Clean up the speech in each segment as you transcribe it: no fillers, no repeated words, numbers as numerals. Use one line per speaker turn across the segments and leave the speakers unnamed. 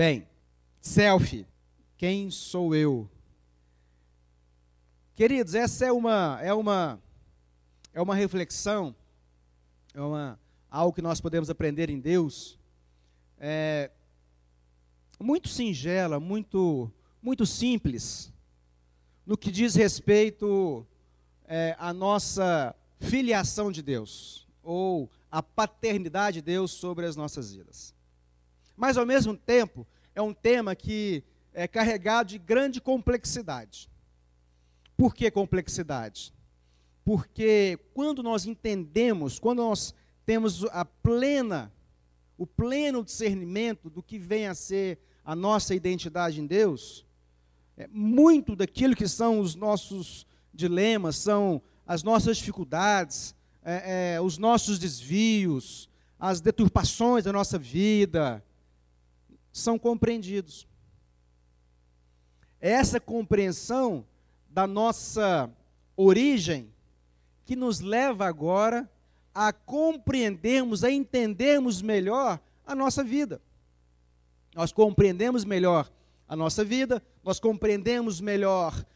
Bem, selfie, quem sou eu? Queridos, essa é uma reflexão, algo que nós podemos aprender em Deus, muito singela, muito simples, no que diz respeito à nossa filiação de Deus, ou a paternidade de Deus sobre as nossas vidas. Mas, ao mesmo tempo, é um tema que é carregado de grande complexidade. Por que complexidade? Porque quando nós entendemos, quando nós temos o pleno discernimento do que vem a ser a nossa identidade em Deus, muito daquilo que são os nossos dilemas, são as nossas dificuldades, os nossos desvios, as deturpações da nossa vida, são compreendidos. É essa compreensão da nossa origem que nos leva agora a compreendermos, a entendermos melhor a nossa vida. Nós compreendemos melhor a nossa vida, nós compreendemos melhor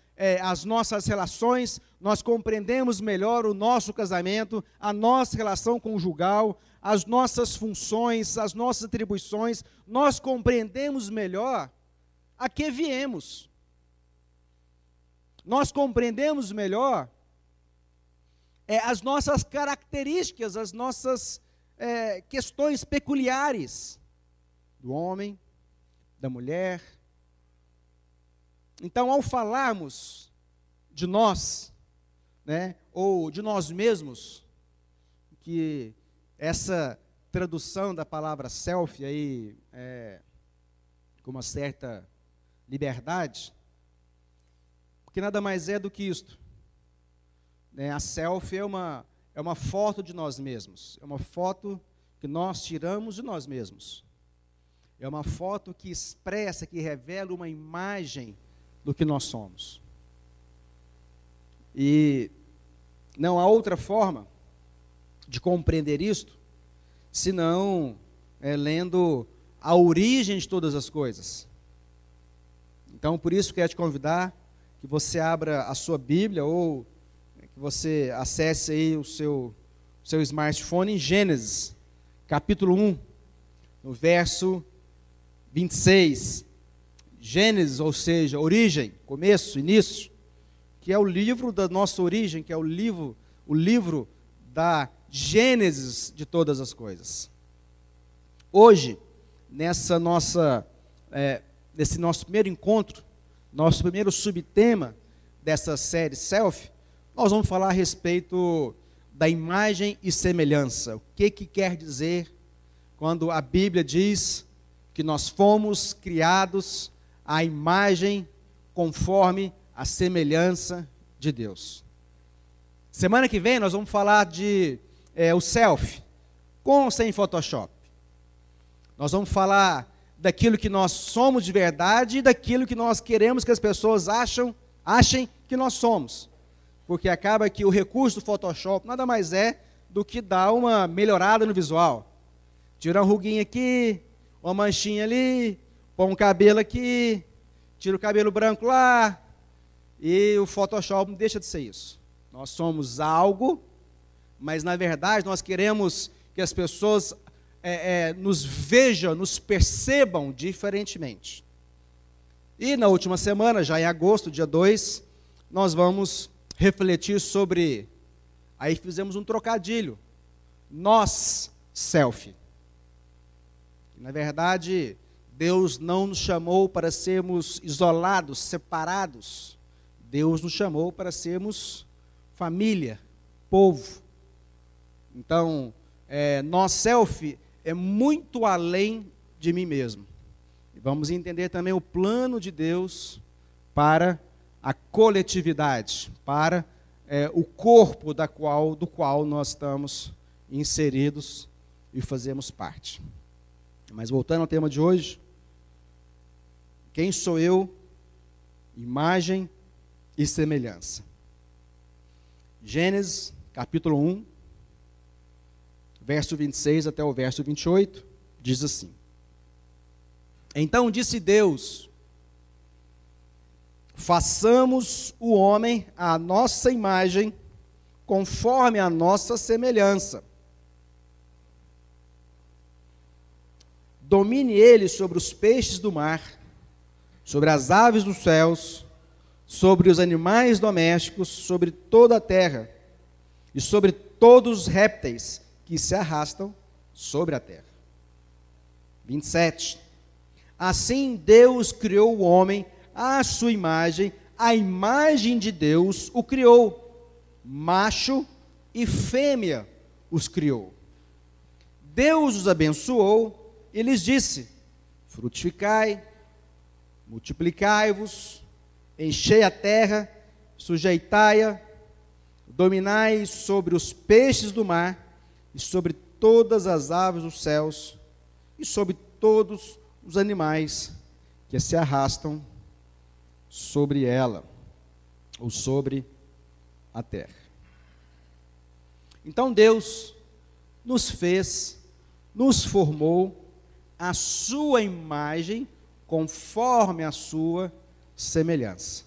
as nossas relações, nós compreendemos melhor o nosso casamento, a nossa relação conjugal, as nossas funções, as nossas atribuições, nós compreendemos melhor a que viemos. Nós compreendemos melhor as nossas características, as nossas questões peculiares do homem, da mulher. Então, ao falarmos de nós, ou de nós mesmos, que essa tradução da palavra self aí, com uma certa liberdade, porque nada mais é do que isto. A selfie é uma foto de nós mesmos, é uma foto que nós tiramos de nós mesmos. É uma foto que expressa, que revela uma imagem do que nós somos. E não há outra forma de compreender isto, senão lendo a origem de todas as coisas. Então, por isso, quero te convidar que você abra a sua Bíblia, ou que você acesse aí o seu smartphone em Gênesis, capítulo 1, no verso 26. Gênesis, ou seja, origem, começo, início, que é o livro da nossa origem, que é o livro da Gênesis de todas as coisas. Hoje, nesse nosso primeiro encontro, nosso primeiro subtema dessa série Self, nós vamos falar a respeito da imagem e semelhança. O que quer dizer quando a Bíblia diz que nós fomos criados à imagem conforme a semelhança de Deus. Semana que vem nós vamos falar de o self, com ou sem Photoshop. Nós vamos falar daquilo que nós somos de verdade e daquilo que nós queremos que as pessoas achem que nós somos. Porque acaba que o recurso do Photoshop nada mais é do que dar uma melhorada no visual. Tira uma ruguinha aqui, uma manchinha ali, põe um cabelo aqui, tira o cabelo branco lá, e o Photoshop não deixa de ser isso. Nós somos algo, mas na verdade nós queremos que as pessoas nos vejam, nos percebam diferentemente. E na última semana, já em agosto, dia 2, nós vamos refletir sobre, aí fizemos um trocadilho, nós, self. Na verdade, Deus não nos chamou para sermos isolados, separados. Deus nos chamou para sermos família, povo. Então, nós, self, é muito além de mim mesmo. E vamos entender também o plano de Deus para a coletividade, para o corpo do qual nós estamos inseridos e fazemos parte. Mas voltando ao tema de hoje, quem sou eu? Imagem e semelhança. Gênesis, capítulo 1, verso 26 até o verso 28, diz assim: Então disse Deus: façamos o homem à nossa imagem, conforme a nossa semelhança. Domine ele sobre os peixes do mar, sobre as aves dos céus, sobre os animais domésticos, sobre toda a terra, e sobre todos os répteis que se arrastam sobre a terra. 27. Assim Deus criou o homem à sua imagem, a imagem de Deus o criou, macho e fêmea os criou. Deus os abençoou e lhes disse: frutificai, multiplicai-vos, enchei a terra, sujeitai-a, dominai sobre os peixes do mar, e sobre todas as aves dos céus, e sobre todos os animais que se arrastam sobre ela, ou sobre a terra. Então Deus nos fez, nos formou a sua imagem, conforme a sua semelhança.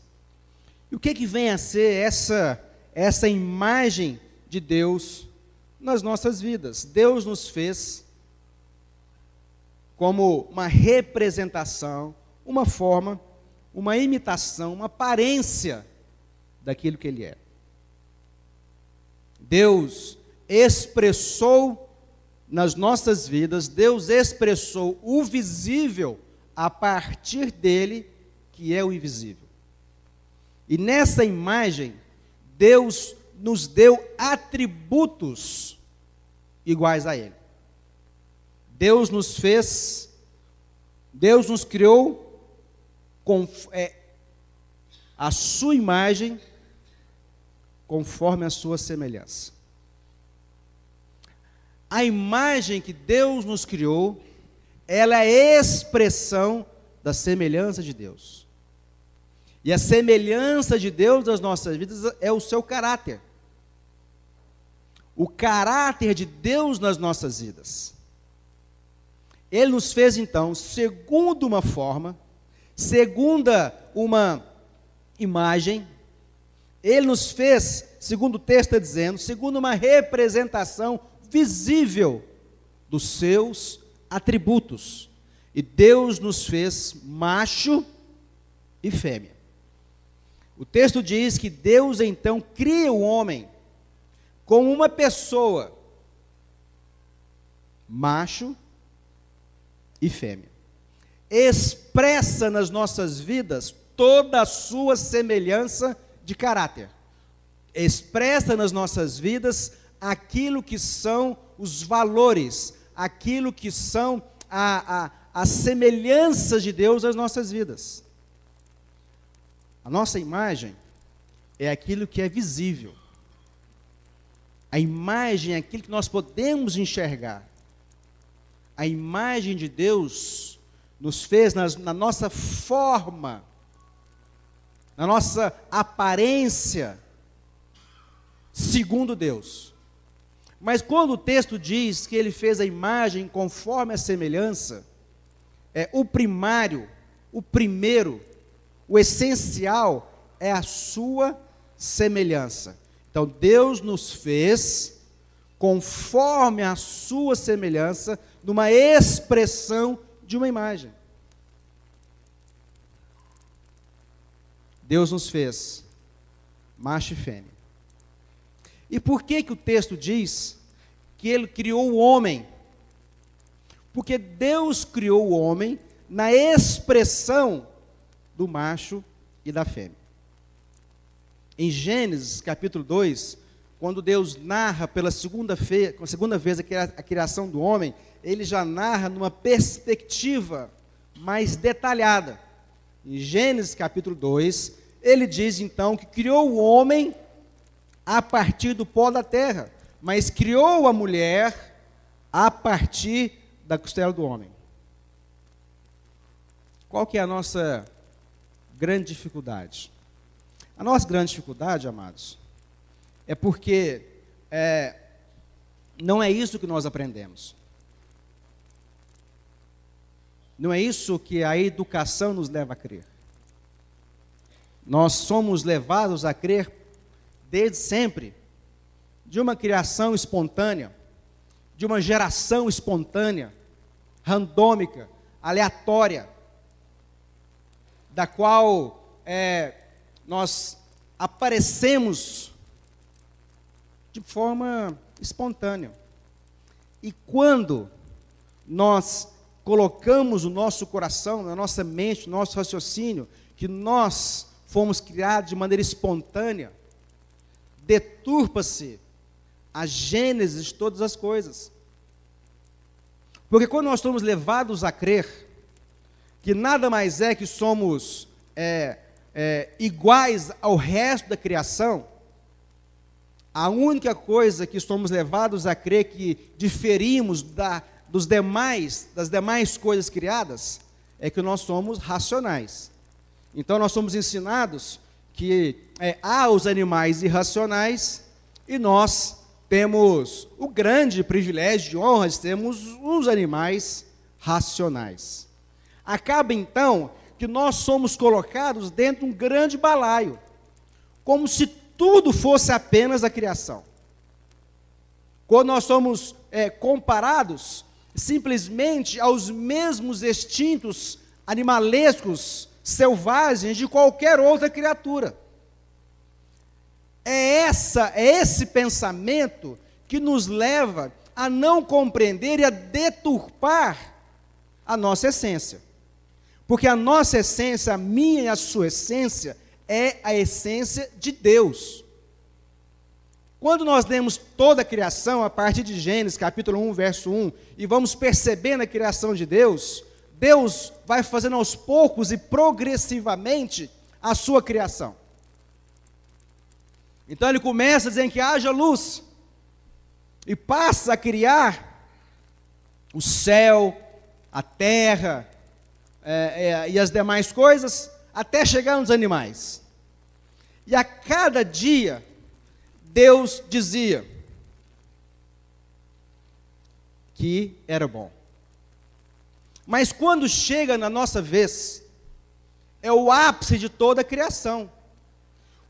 E o que vem a ser essa imagem de Deus nas nossas vidas? Deus nos fez como uma representação, uma forma, uma imitação, uma aparência daquilo que Ele é. Deus expressou nas nossas vidas, Deus expressou o visível a partir dele, que é o invisível. E nessa imagem, Deus nos deu atributos iguais a Ele. Deus nos fez, Deus nos criou com a sua imagem, conforme a sua semelhança. A imagem que Deus nos criou, ela é expressão da semelhança de Deus. E a semelhança de Deus nas nossas vidas é o seu caráter. O caráter de Deus nas nossas vidas. Ele nos fez, então, segundo uma forma, segundo uma imagem. Ele nos fez, segundo o texto está dizendo, segundo uma representação visível dos seus atributos. E Deus nos fez macho e fêmea. O texto diz que Deus então cria o homem como uma pessoa, macho e fêmea. Expressa nas nossas vidas toda a sua semelhança de caráter. Expressa nas nossas vidas aquilo que são os valores, aquilo que são a semelhança de Deus nas nossas vidas. A nossa imagem é aquilo que é visível. A imagem é aquilo que nós podemos enxergar. A imagem de Deus nos fez na nossa forma, na nossa aparência, segundo Deus. Mas quando o texto diz que Ele fez a imagem conforme a semelhança, o primário, o primeiro, o essencial é a sua semelhança. Então Deus nos fez conforme a sua semelhança, numa expressão de uma imagem. Deus nos fez macho e fêmea. E por que o texto diz que Ele criou o homem? Porque Deus criou o homem na expressão do macho e da fêmea. Em Gênesis capítulo 2, quando Deus narra pela segunda vez a criação do homem, Ele já narra numa perspectiva mais detalhada. Em Gênesis capítulo 2, Ele diz então que criou o homem a partir do pó da terra, mas criou a mulher a partir da costela do homem. Qual que é a nossa grande dificuldade? A nossa grande dificuldade, amados, é porque não é isso que nós aprendemos. Não é isso que a educação nos leva a crer. Nós somos levados a crer desde sempre de uma criação espontânea, de uma geração espontânea, randômica, aleatória, da qual nós aparecemos de forma espontânea. E quando nós colocamos o nosso coração, na nossa mente, no nosso raciocínio, que nós fomos criados de maneira espontânea, deturpa-se a gênese de todas as coisas. Porque quando nós somos levados a crer que nada mais é que somos iguais ao resto da criação, a única coisa que somos levados a crer que diferimos das demais coisas criadas, é que nós somos racionais. Então nós somos ensinados que há os animais irracionais e nós temos o grande privilégio de honra de termos os animais racionais. Acaba então que nós somos colocados dentro de um grande balaio, como se tudo fosse apenas a criação. Quando nós somos comparados simplesmente aos mesmos instintos animalescos, selvagens de qualquer outra criatura. É esse pensamento que nos leva a não compreender e a deturpar a nossa essência. Porque a nossa essência, a minha e a sua essência, é a essência de Deus. Quando nós lemos toda a criação, a partir de Gênesis, capítulo 1, verso 1, e vamos percebendo a criação de Deus, Deus vai fazendo aos poucos e progressivamente a sua criação. Então ele começa dizendo que haja luz, e passa a criar o céu, a terra, e as demais coisas, até chegar nos animais. E a cada dia, Deus dizia que era bom. Mas quando chega na nossa vez, é o ápice de toda a criação.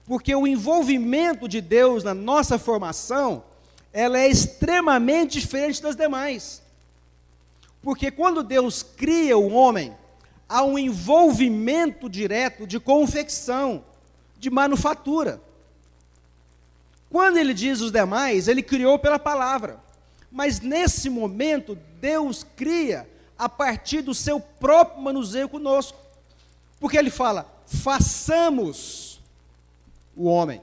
Porque o envolvimento de Deus na nossa formação, ela é extremamente diferente das demais. Porque quando Deus cria o homem, há um envolvimento direto de confecção, de manufatura. Quando ele diz os demais, ele criou pela palavra. Mas nesse momento, Deus cria a partir do seu próprio manuseio conosco. Porque ele fala, façamos o homem.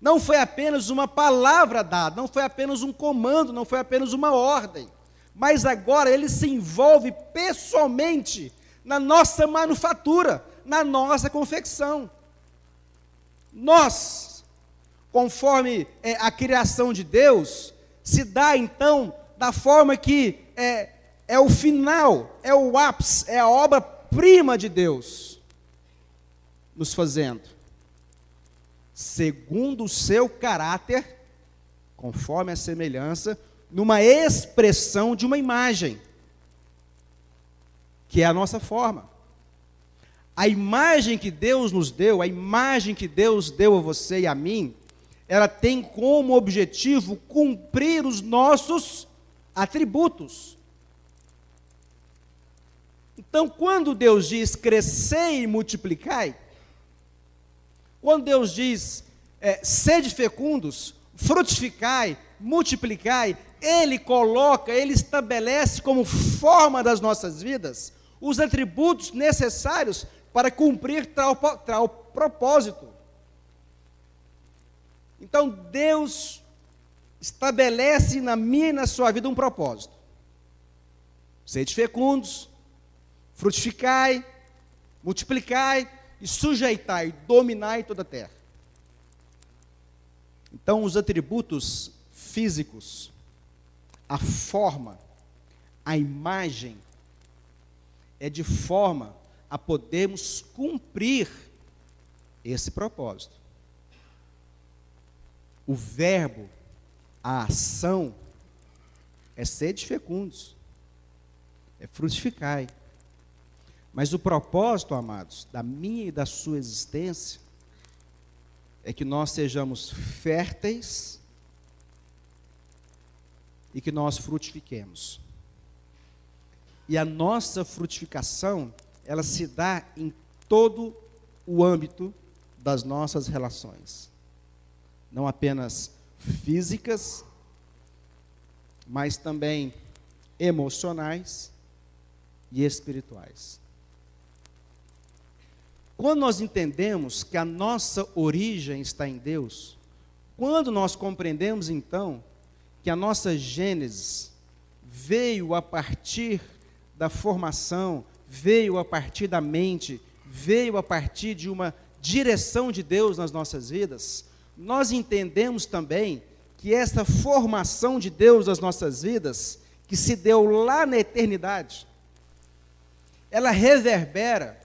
Não foi apenas uma palavra dada, não foi apenas um comando, não foi apenas uma ordem. Mas agora ele se envolve pessoalmente na nossa manufatura, na nossa confecção. Nós, conforme a criação de Deus, se dá então da forma que é o final, é o ápice, é a obra-prima de Deus, nos fazendo, segundo o seu caráter, conforme a semelhança, numa expressão de uma imagem, que é a nossa forma. A imagem que Deus nos deu, a imagem que Deus deu a você e a mim, ela tem como objetivo cumprir os nossos atributos. Então, quando Deus diz crescei e multiplicai, quando Deus diz sede fecundos, frutificai, multiplicai, Ele coloca, Ele estabelece como forma das nossas vidas os atributos necessários para cumprir tal propósito. Então Deus estabelece na minha e na sua vida um propósito. Sede fecundos, frutificai, multiplicai e sujeitai, dominai toda a terra. Então os atributos físicos, a forma, a imagem, é de forma a podermos cumprir esse propósito. O verbo, a ação, é sede fecundos, é frutificai, Mas o propósito, amados, da minha e da sua existência, é que nós sejamos férteis e que nós frutifiquemos. E a nossa frutificação, ela se dá em todo o âmbito das nossas relações. Não apenas físicas, mas também emocionais e espirituais. Quando nós entendemos que a nossa origem está em Deus, quando nós compreendemos então que a nossa gênese veio a partir da formação, veio a partir da mente, veio a partir de uma direção de Deus nas nossas vidas, nós entendemos também que essa formação de Deus nas nossas vidas, que se deu lá na eternidade, ela reverbera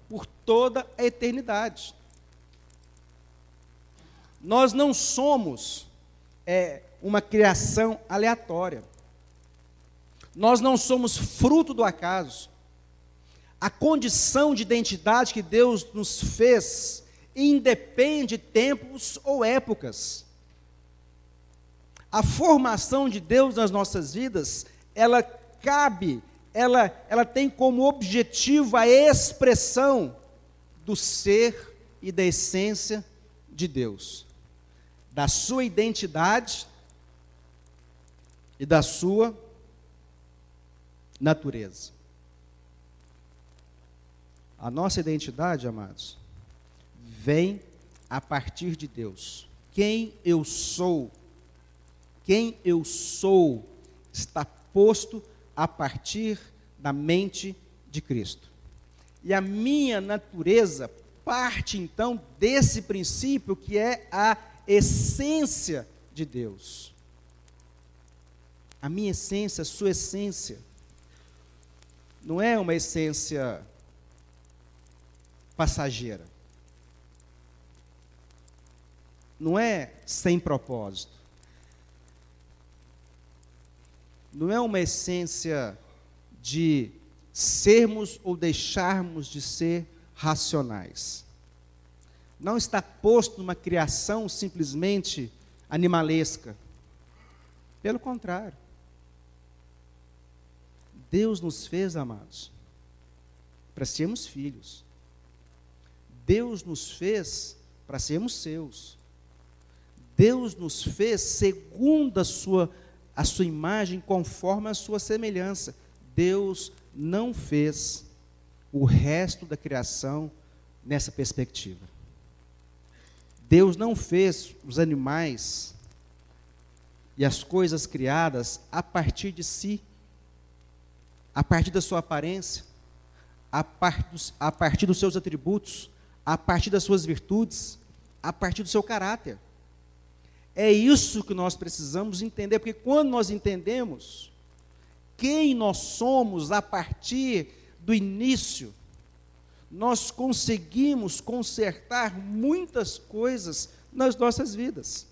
por toda a eternidade. Nós não somos uma criação aleatória. Nós não somos fruto do acaso. A condição de identidade que Deus nos fez independe de tempos ou épocas. A formação de Deus nas nossas vidas, ela tem como objetivo a expressão do ser e da essência de Deus, da sua identidade e da sua natureza. A nossa identidade, amados, vem a partir de Deus. Quem eu sou está posto a partir da mente de Cristo. E a minha natureza parte então desse princípio que é a essência de Deus. A minha essência, a sua essência, não é uma essência passageira. Não é sem propósito. Não é uma essência de sermos ou deixarmos de ser racionais. Não está posto numa criação simplesmente animalesca. Pelo contrário. Deus nos fez, amados, para sermos filhos. Deus nos fez para sermos seus. Deus nos fez segundo a sua imagem, conforme a sua semelhança. Deus não fez o resto da criação nessa perspectiva. Deus não fez os animais e as coisas criadas a partir de si, a partir da sua aparência, a partir dos seus atributos, a partir das suas virtudes, a partir do seu caráter. É isso que nós precisamos entender, porque quando nós entendemos quem nós somos a partir do início, nós conseguimos consertar muitas coisas nas nossas vidas.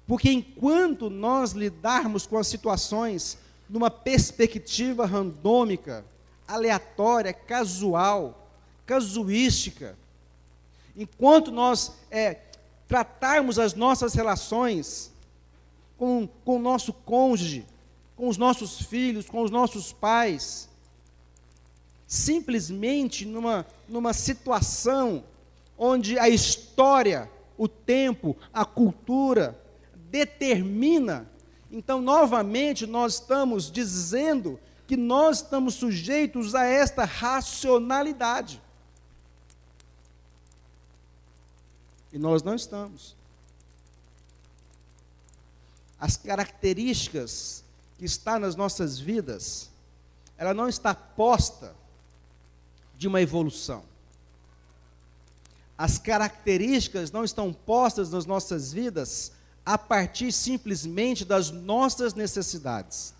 Porque enquanto nós lidarmos com as situações numa perspectiva randômica, aleatória, casuística, enquanto nós tratarmos as nossas relações com o nosso cônjuge, com os nossos filhos, com os nossos pais, simplesmente numa situação onde a história, o tempo, a cultura determina, então novamente nós estamos dizendo que nós estamos sujeitos a esta racionalidade. E nós não estamos. As características que estão nas nossas vidas, ela não está posta de uma evolução. As características não estão postas nas nossas vidas a partir simplesmente das nossas necessidades.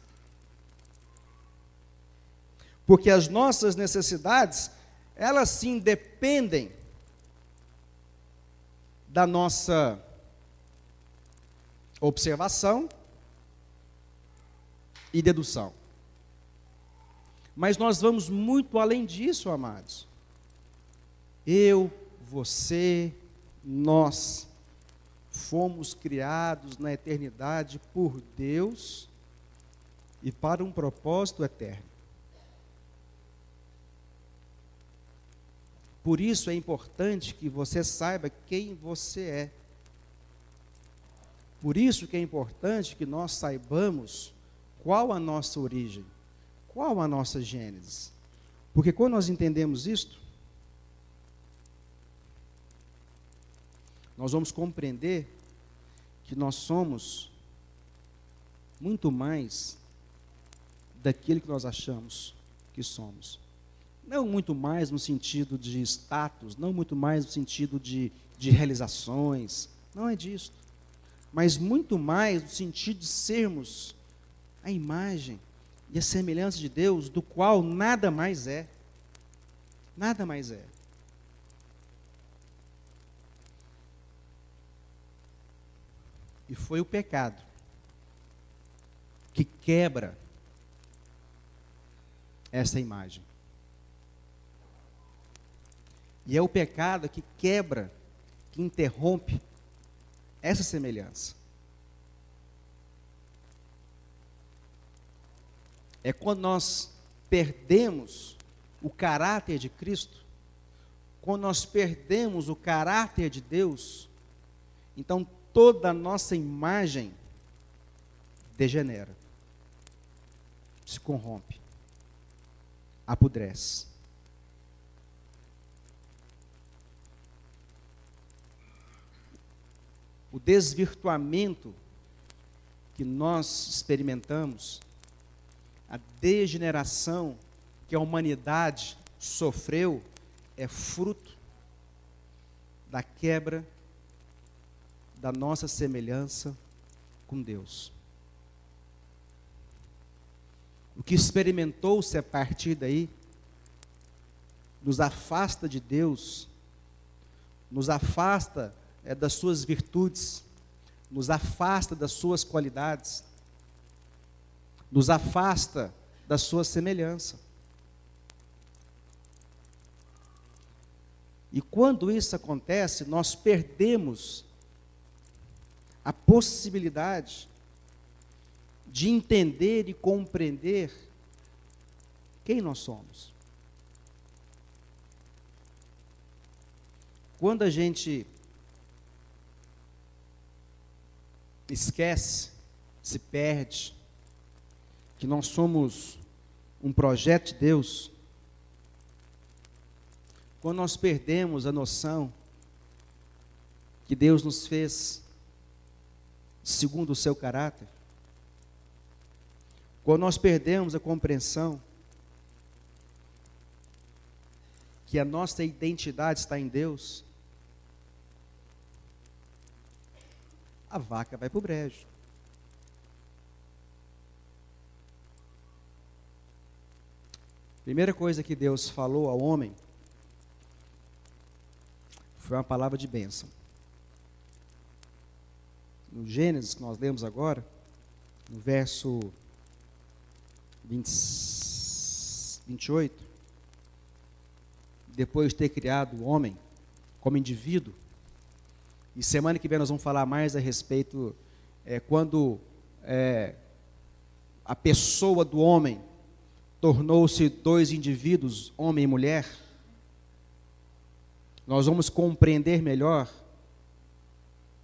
Porque as nossas necessidades, elas sim dependem da nossa observação e dedução. Mas nós vamos muito além disso, amados. Eu, você, nós fomos criados na eternidade por Deus e para um propósito eterno. Por isso é importante que você saiba quem você é. Por isso que é importante que nós saibamos qual a nossa origem, qual a nossa gênese. Porque quando nós entendemos isto, nós vamos compreender que nós somos muito mais daquilo que nós achamos que somos. Não muito mais no sentido de status, não muito mais no sentido de realizações, não é disso. Mas muito mais no sentido de sermos a imagem e a semelhança de Deus, do qual nada mais é. Nada mais é. E foi o pecado que quebra essa imagem. E é o pecado que quebra, que interrompe essa semelhança. É quando nós perdemos o caráter de Cristo, quando nós perdemos o caráter de Deus, então toda a nossa imagem degenera, se corrompe, apodrece. O desvirtuamento que nós experimentamos, a degeneração que a humanidade sofreu, é fruto da quebra da nossa semelhança com Deus. O que experimentou-se a partir daí, nos afasta de Deus, nos afasta das suas virtudes, nos afasta das suas qualidades, nos afasta da sua semelhança. E quando isso acontece, nós perdemos a possibilidade de entender e compreender quem nós somos. Quando a gente esquece, se perde, que nós somos um projeto de Deus, quando nós perdemos a noção que Deus nos fez segundo o seu caráter, quando nós perdemos a compreensão que a nossa identidade está em Deus, a vaca vai para o brejo. Primeira coisa que Deus falou ao homem foi uma palavra de bênção. No Gênesis, que nós lemos agora, no verso 28, depois de ter criado o homem como indivíduo, e semana que vem nós vamos falar mais a respeito quando a pessoa do homem tornou-se dois indivíduos, homem e mulher, nós vamos compreender melhor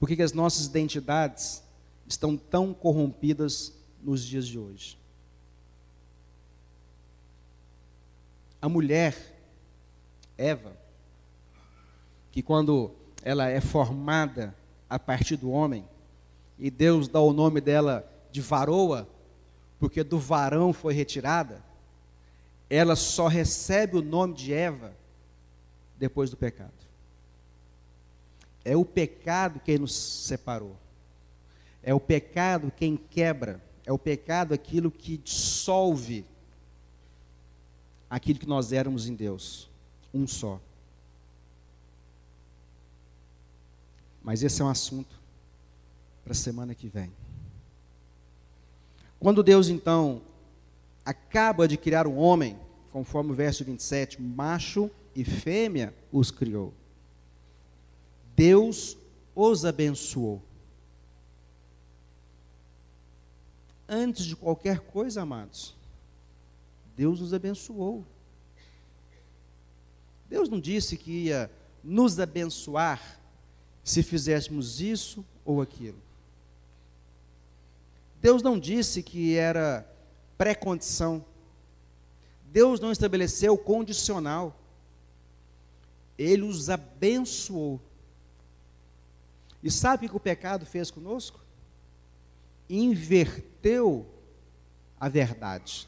por que as nossas identidades estão tão corrompidas nos dias de hoje. A mulher, Eva, que quando ela é formada a partir do homem, e Deus dá o nome dela de varoa, porque do varão foi retirada, ela só recebe o nome de Eva depois do pecado. É o pecado quem nos separou. É o pecado quem quebra. É o pecado aquilo que dissolve aquilo que nós éramos em Deus. Um só. Mas esse é um assunto para a semana que vem. Quando Deus, então, acaba de criar um homem, conforme o verso 27, macho e fêmea os criou. Deus os abençoou. Antes de qualquer coisa, amados, Deus nos abençoou. Deus não disse que ia nos abençoar se fizéssemos isso ou aquilo. Deus não disse que era pré-condição. Deus não estabeleceu condicional. Ele os abençoou. E sabe o que o pecado fez conosco? Inverteu a verdade.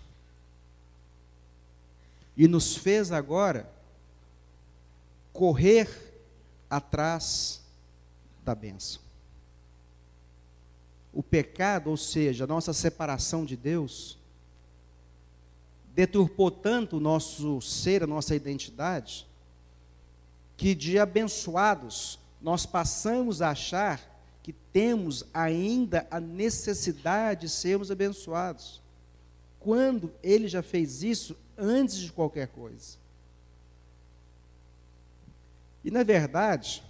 E nos fez agora correr atrás da bênção. O pecado, ou seja, a nossa separação de Deus, deturpou tanto o nosso ser, a nossa identidade, que de abençoados nós passamos a achar que temos ainda a necessidade de sermos abençoados, quando Ele já fez isso antes de qualquer coisa. E na verdade,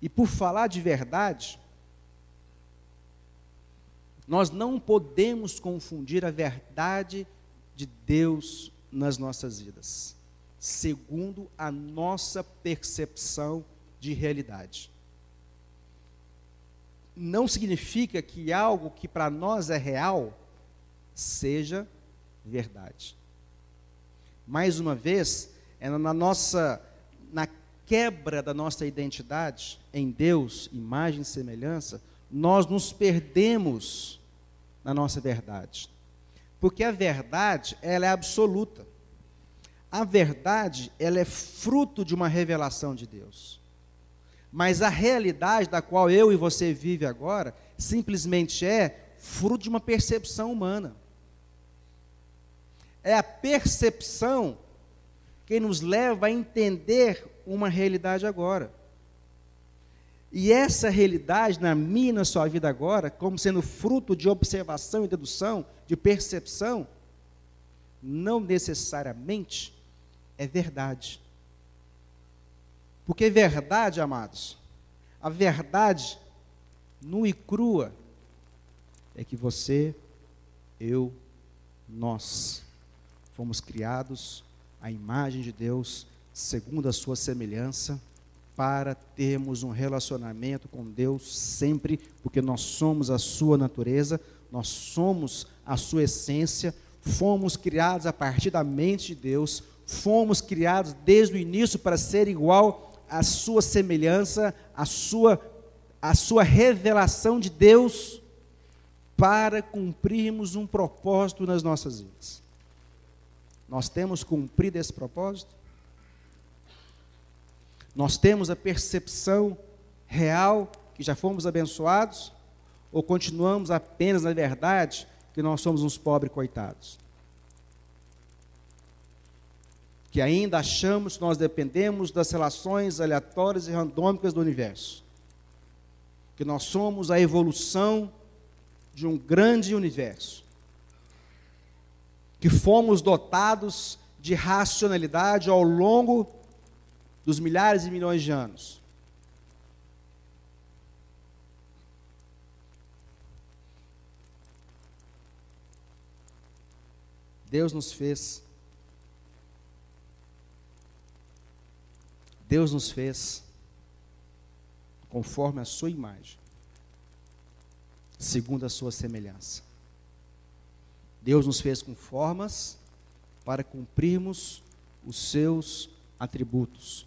e por falar de verdade, nós não podemos confundir a verdade de Deus nas nossas vidas, segundo a nossa percepção de realidade. Não significa que algo que para nós é real seja verdade. Mais uma vez, é na quebra da nossa identidade em Deus, imagem e semelhança, nós nos perdemos na nossa verdade. Porque a verdade, ela é absoluta. A verdade, ela é fruto de uma revelação de Deus. Mas a realidade da qual eu e você vive agora, simplesmente é fruto de uma percepção humana. É a percepção que nos leva a entender uma realidade agora. E essa realidade, na minha e na sua vida agora, como sendo fruto de observação e dedução, de percepção, não necessariamente é verdade. Porque verdade, amados, a verdade nua e crua é que você, eu, nós fomos criados à imagem de Deus, segundo a sua semelhança, para termos um relacionamento com Deus sempre, porque nós somos a sua natureza, nós somos a sua essência, fomos criados a partir da mente de Deus, fomos criados desde o início para ser igual à sua semelhança, à sua revelação de Deus, para cumprirmos um propósito nas nossas vidas. Nós temos cumprido esse propósito? Nós temos a percepção real que já fomos abençoados? Ou continuamos apenas na verdade que nós somos uns pobres coitados? Que ainda achamos que nós dependemos das relações aleatórias e randômicas do universo? Que nós somos a evolução de um grande universo? Que fomos dotados de racionalidade ao longo dos milhares e milhões de anos? Deus nos fez conforme a sua imagem, segundo a sua semelhança. Deus nos fez com formas para cumprirmos os seus atributos.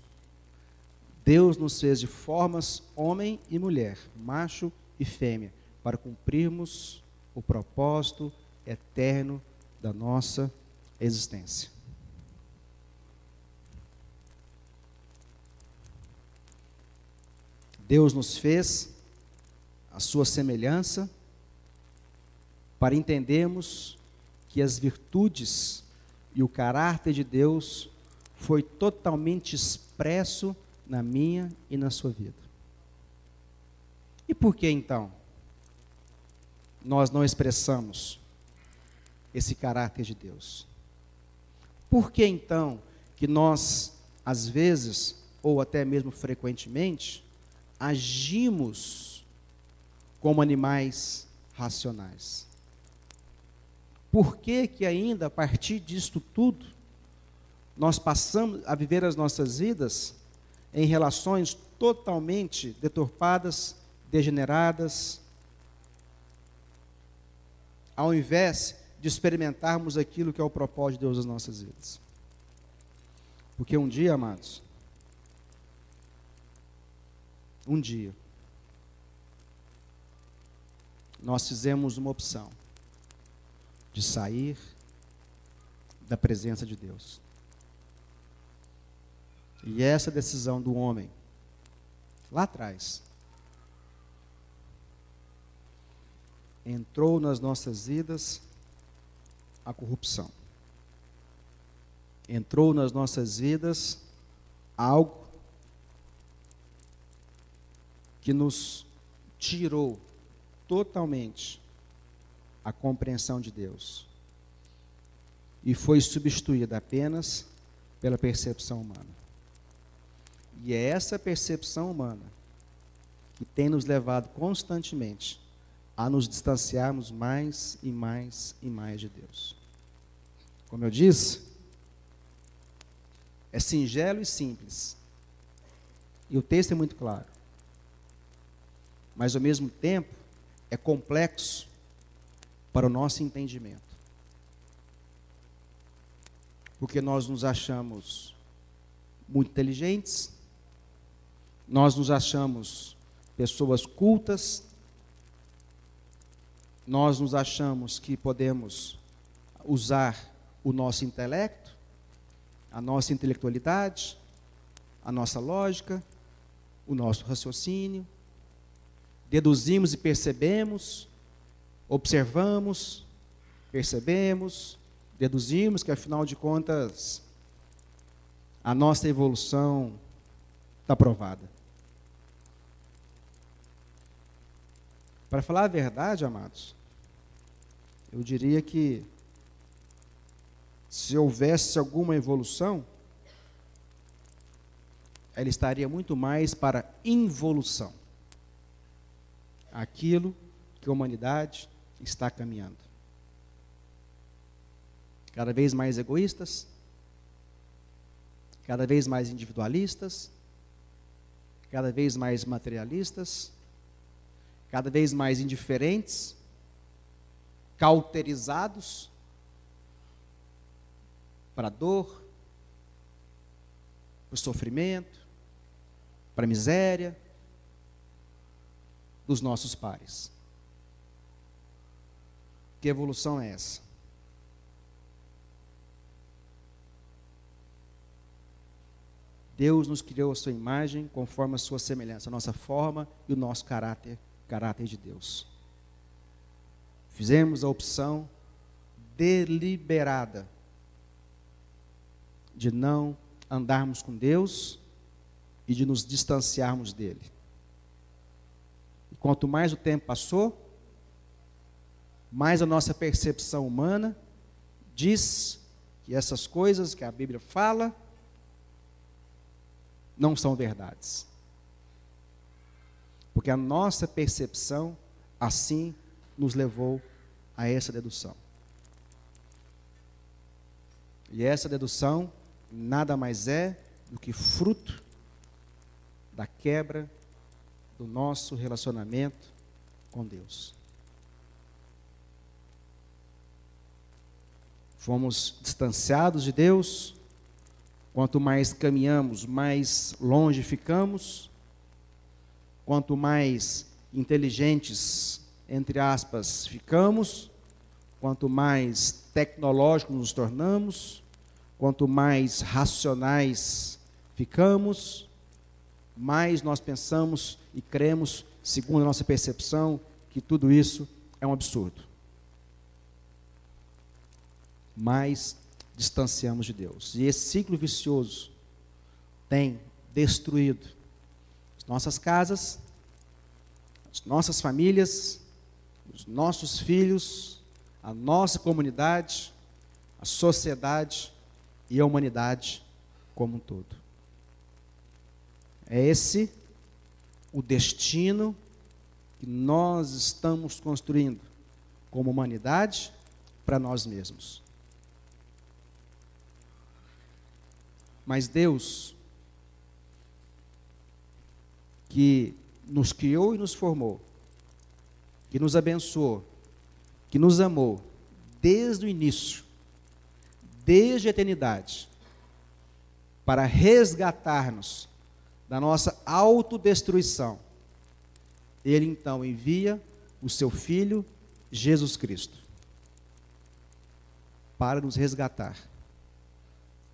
Deus nos fez de formas homem e mulher, macho e fêmea, para cumprirmos o propósito eterno da nossa existência. Deus nos fez a sua semelhança para entendermos que as virtudes e o caráter de Deus foi totalmente expresso na minha e na sua vida. E por que então nós não expressamos esse caráter de Deus. Por que então que nós, às vezes, ou até mesmo frequentemente, agimos como animais racionais? Por que que ainda, a partir disto tudo, nós passamos a viver as nossas vidas em relações totalmente deturpadas, degeneradas, ao invés de experimentarmos aquilo que é o propósito de Deus nas nossas vidas? Porque um dia, amados, nós fizemos uma opção de sair da presença de Deus. E essa decisão do homem, lá atrás, entrou nas nossas vidas a corrupção. Entrou nas nossas vidas algo que nos tirou totalmente a compreensão de Deus e foi substituída apenas pela percepção humana. E é essa percepção humana que tem nos levado constantemente a nos distanciarmos mais e mais e mais de Deus. Como eu disse, é singelo e simples. E o texto é muito claro. Mas, ao mesmo tempo, é complexo para o nosso entendimento. Porque nós nos achamos muito inteligentes, nós nos achamos pessoas cultas, nós nos achamos que podemos usar o nosso intelecto, a nossa intelectualidade, a nossa lógica, o nosso raciocínio, deduzimos e percebemos, observamos, percebemos, deduzimos que, afinal de contas, a nossa evolução está provada. Para falar a verdade, amados, eu diria que se houvesse alguma evolução, ela estaria muito mais para involução. Aquilo que a humanidade está caminhando. Cada vez mais egoístas, cada vez mais individualistas, cada vez mais materialistas, cada vez mais indiferentes, cauterizados para a dor, para o sofrimento, para a miséria dos nossos pares. Que evolução é essa? Deus nos criou a sua imagem conforme a sua semelhança, a nossa forma e o nosso caráter de Deus. Fizemos a opção deliberada de não andarmos com Deus e de nos distanciarmos dele. E quanto mais o tempo passou, mais a nossa percepção humana diz que essas coisas que a Bíblia fala não são verdades. Porque a nossa percepção, assim, nos levou a essa dedução. E essa dedução nada mais é do que fruto da quebra do nosso relacionamento com Deus. Fomos distanciados de Deus. Quanto mais caminhamos, mais longe ficamos. Quanto mais inteligentes, entre aspas, ficamos, quanto mais tecnológicos nos tornamos, quanto mais racionais ficamos, mais nós pensamos e cremos, segundo a nossa percepção, que tudo isso é um absurdo. Mais distanciamos de Deus. E esse ciclo vicioso tem destruído nossas casas, as nossas famílias, os nossos filhos, a nossa comunidade, a sociedade e a humanidade como um todo. É esse o destino que nós estamos construindo como humanidade para nós mesmos. Mas Deus, que nos criou e nos formou, que nos abençoou, que nos amou desde o início, desde a eternidade, para resgatar-nos da nossa autodestruição, Ele então envia o seu Filho, Jesus Cristo, para nos resgatar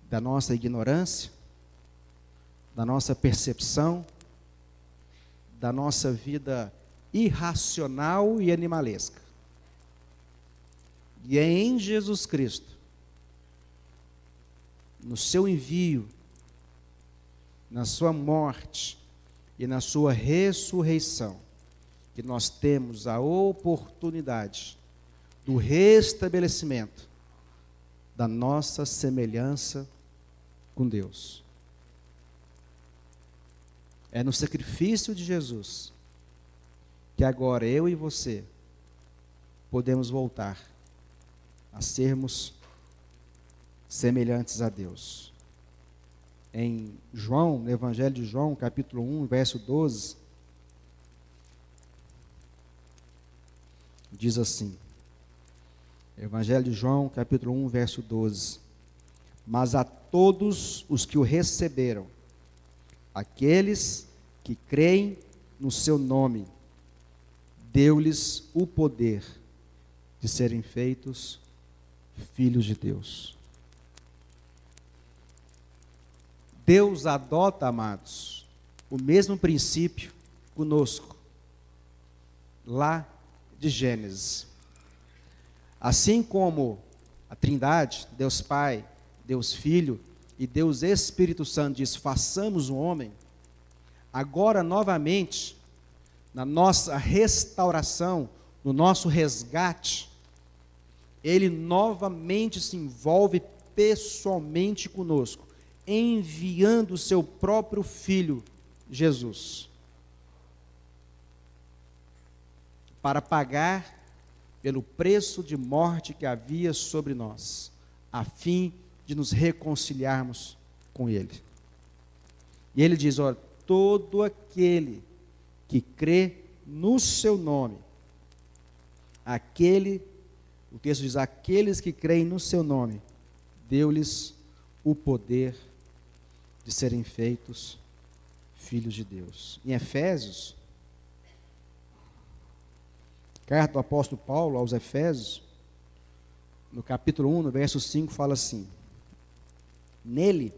da nossa ignorância, da nossa percepção, da nossa vida irracional e animalesca. E é em Jesus Cristo, no seu envio, na sua morte e na sua ressurreição, que nós temos a oportunidade do restabelecimento da nossa semelhança com Deus. É no sacrifício de Jesus que agora eu e você podemos voltar a sermos semelhantes a Deus. Em João, no Evangelho de João, capítulo 1, verso 12, diz assim, Evangelho de João, capítulo 1, verso 12, mas a todos os que o receberam, aqueles que creem no seu nome, deu-lhes o poder de serem feitos filhos de Deus. Deus adota, amados, o mesmo princípio conosco, lá de Gênesis. Assim como a Trindade, Deus Pai, Deus Filho e Deus Espírito Santo diz, façamos o homem, agora novamente, na nossa restauração, no nosso resgate, Ele novamente se envolve pessoalmente conosco, enviando o seu próprio Filho, Jesus, para pagar pelo preço de morte que havia sobre nós, a fim de nos reconciliarmos com Ele. E Ele diz, olha, todo aquele que crê no seu nome, o texto diz, aqueles que creem no seu nome, deu-lhes o poder de serem feitos filhos de Deus. Em Efésios, carta do apóstolo Paulo aos Efésios, no capítulo 1, no verso 5, fala assim, nele,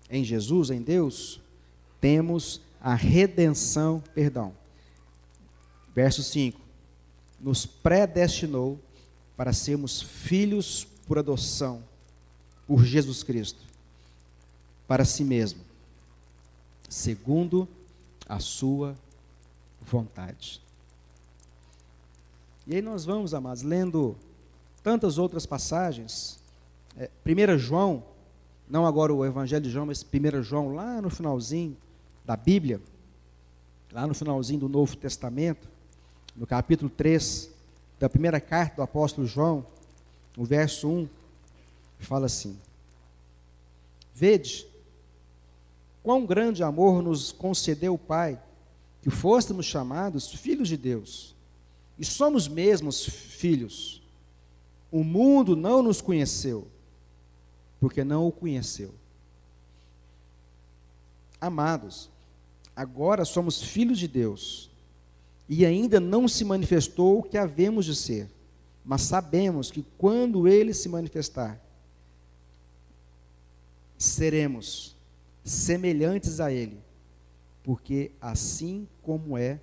em Jesus, em Deus, temos a redenção, verso 5, nos predestinou para sermos filhos por adoção, por Jesus Cristo, para si mesmo, segundo a sua vontade. E aí nós vamos, amados, lendo tantas outras passagens, 1 João, não agora o Evangelho de João, mas 1 João, lá no finalzinho da Bíblia, lá no finalzinho do Novo Testamento, no capítulo 3, da primeira carta do apóstolo João, no verso 1, fala assim, vede, quão grande amor nos concedeu o Pai, que fôssemos chamados filhos de Deus, e somos mesmos filhos. O mundo não nos conheceu, porque não o conheceu. Amados, agora somos filhos de Deus, e ainda não se manifestou o que havemos de ser, mas sabemos que quando Ele se manifestar, seremos semelhantes a Ele, porque assim como é,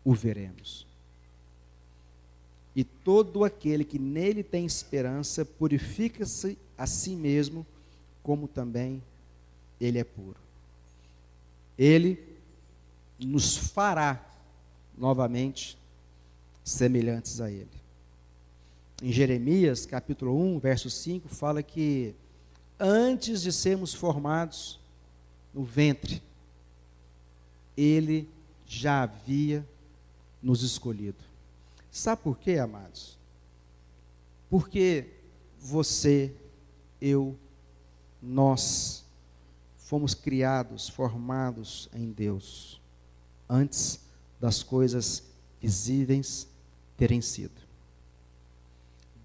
o veremos. E todo aquele que nele tem esperança, purifica-se a si mesmo, como também ele é puro. Ele nos fará novamente semelhantes a Ele. Em Jeremias, capítulo 1, verso 5, fala que antes de sermos formados no ventre, Ele já havia nos escolhido. Sabe por quê, amados? Porque você, eu, nós fomos criados, formados em Deus, antes das coisas visíveis terem sido.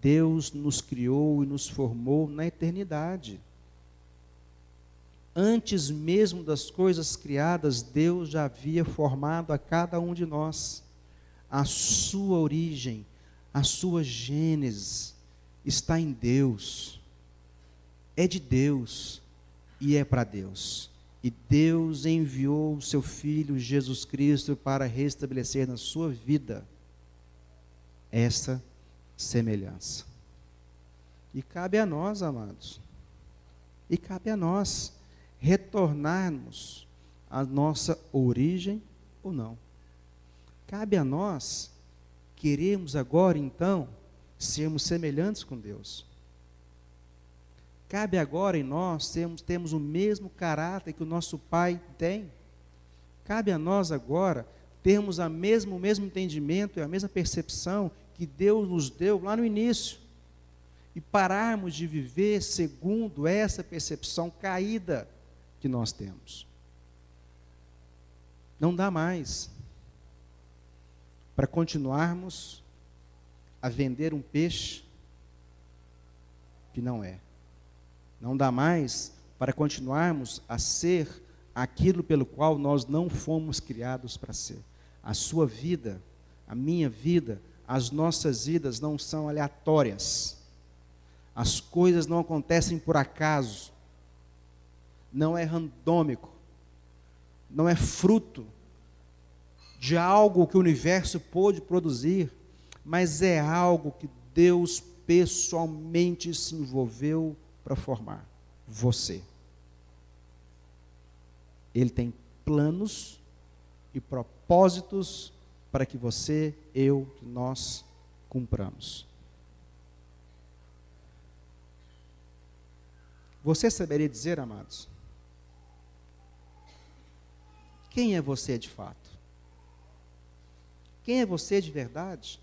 Deus nos criou e nos formou na eternidade. Antes mesmo das coisas criadas, Deus já havia formado a cada um de nós. A sua origem, a sua gênese está em Deus. É de Deus e é para Deus. E Deus enviou o seu Filho Jesus Cristo para restabelecer na sua vida essa semelhança. E cabe a nós, amados, e cabe a nós retornarmos à nossa origem ou não. Cabe a nós queremos agora, então, sermos semelhantes com Deus. Cabe agora em nós temos o mesmo caráter que o nosso Pai tem. Cabe a nós agora termos o mesmo entendimento e a mesma percepção que Deus nos deu lá no início. E pararmos de viver segundo essa percepção caída que nós temos. Não dá mais para continuarmos a vender um peixe que não é. Não dá mais para continuarmos a ser aquilo pelo qual nós não fomos criados para ser. A sua vida, a minha vida, as nossas vidas não são aleatórias. As coisas não acontecem por acaso. Não é randômico. Não é fruto de algo que o universo pôde produzir, mas é algo que Deus pessoalmente se envolveu para formar você. Ele tem planos e propósitos para que você, eu, que nós cumpramos. Você saberia dizer, amados, quem é você de fato? Quem é você de verdade?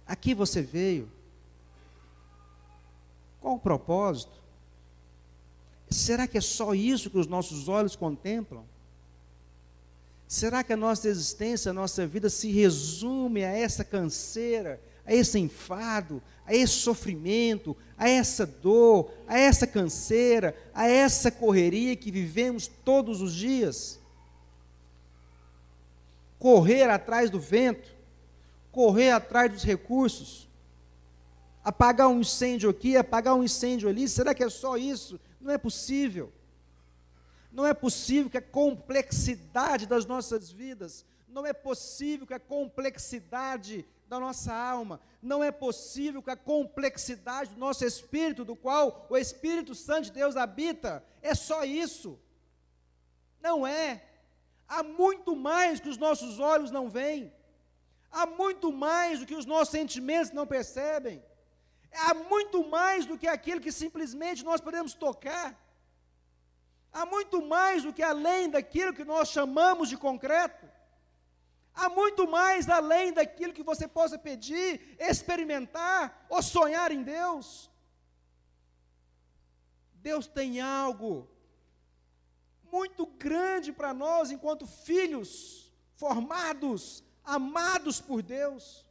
Aqui você veio. Qual o propósito? Será que é só isso que os nossos olhos contemplam? Será que a nossa existência, a nossa vida se resume a essa canseira, a esse enfado, a esse sofrimento, a essa dor, a essa canseira, a essa correria que vivemos todos os dias? Correr atrás do vento, correr atrás dos recursos, apagar um incêndio aqui, apagar um incêndio ali, será que é só isso? Não é possível. Não é possível que a complexidade das nossas vidas, não é possível que a complexidade da nossa alma, não é possível que a complexidade do nosso espírito, do qual o Espírito Santo de Deus habita, é só isso. Não é. Há muito mais que os nossos olhos não veem. Há muito mais do que os nossos sentimentos não percebem. Há muito mais do que aquilo que simplesmente nós podemos tocar. Há muito mais do que além daquilo que nós chamamos de concreto. Há muito mais além daquilo que você possa pedir, experimentar ou sonhar em Deus. Deus tem algo muito grande para nós enquanto filhos formados, amados por Deus.